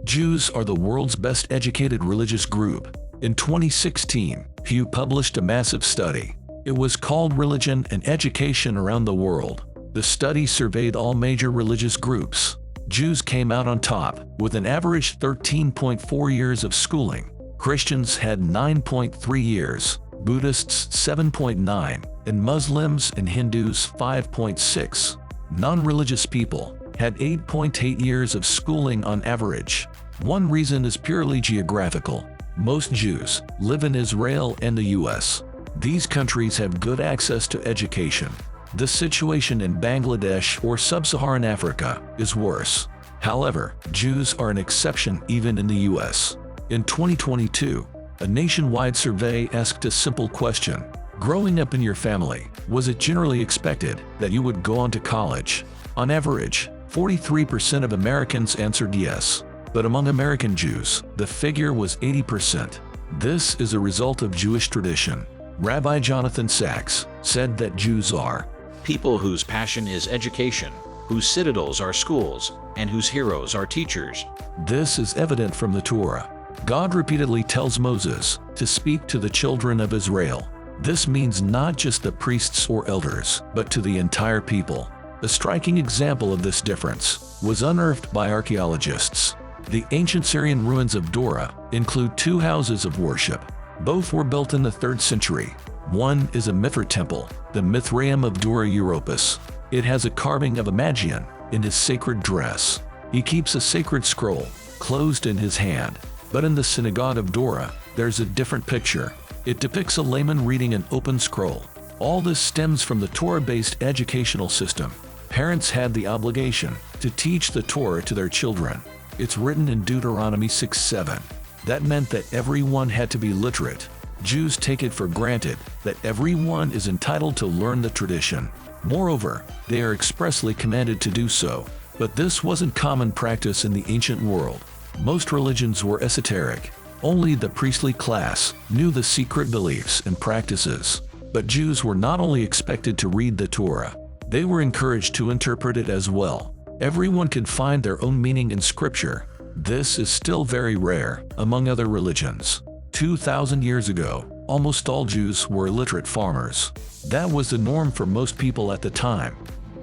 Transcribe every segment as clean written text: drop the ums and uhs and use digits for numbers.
Jews are the world's best educated religious group. In 2016, Pew published a massive study. It was called Religion and Education Around the World. The study surveyed all major religious groups. Jews came out on top, with an average 13.4 years of schooling. Christians had 9.3 years, Buddhists 7.9, and Muslims and Hindus 5.6. Non-religious people had 8.8 years of schooling on average. One reason is purely geographical. Most Jews live in Israel and the US. These countries have good access to education. The situation in Bangladesh or sub-Saharan Africa is worse. However, Jews are an exception even in the US. In 2022, a nationwide survey asked a simple question. Growing up in your family, was it generally expected that you would go on to college? On average, 43% of Americans answered yes. But among American Jews, the figure was 80%. This is a result of Jewish tradition. Rabbi Jonathan Sachs said that Jews are people whose passion is education, whose citadels are schools, and whose heroes are teachers. This is evident from the Torah. God repeatedly tells Moses to speak to the children of Israel. This means not just the priests or elders, but to the entire people. A striking example of this difference was unearthed by archaeologists. The ancient Syrian ruins of Dora include two houses of worship. Both were built in the 3rd century. One is a Mithra temple, the Mithraeum of Dura Europus. It has a carving of a Magian in his sacred dress. He keeps a sacred scroll closed in his hand. But in the synagogue of Dora, there's a different picture. It depicts a layman reading an open scroll. All this stems from the Torah-based educational system. Parents had the obligation to teach the Torah to their children. It's written in Deuteronomy 6:7. That meant that everyone had to be literate. Jews take it for granted that everyone is entitled to learn the tradition. Moreover, they are expressly commanded to do so. But this wasn't common practice in the ancient world. Most religions were esoteric. Only the priestly class knew the secret beliefs and practices. But Jews were not only expected to read the Torah, they were encouraged to interpret it as well. Everyone could find their own meaning in Scripture. This is still very rare among other religions. 2,000 years ago, almost all Jews were illiterate farmers. That was the norm for most people at the time.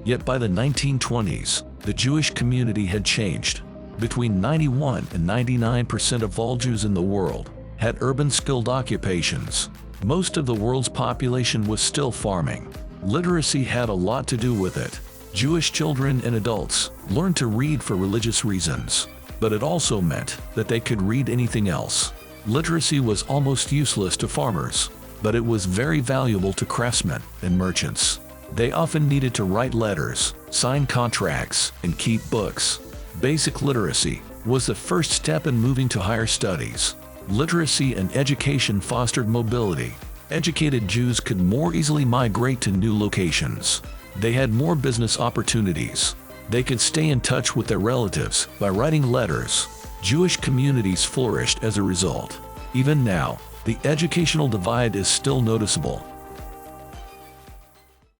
Yet by the 1920s, the Jewish community had changed. Between 91 and 99% of all Jews in the world had urban skilled occupations. Most of the world's population was still farming. Literacy had a lot to do with it. Jewish children and adults learned to read for religious reasons, but it also meant that they could read anything else. Literacy was almost useless to farmers, but it was very valuable to craftsmen and merchants. They often needed to write letters, sign contracts, and keep books. Basic literacy was the first step in moving to higher studies. Literacy and education fostered mobility. Educated Jews could more easily migrate to new locations. They had more business opportunities. They could stay in touch with their relatives by writing letters. Jewish communities flourished as a result. Even now, the educational divide is still noticeable.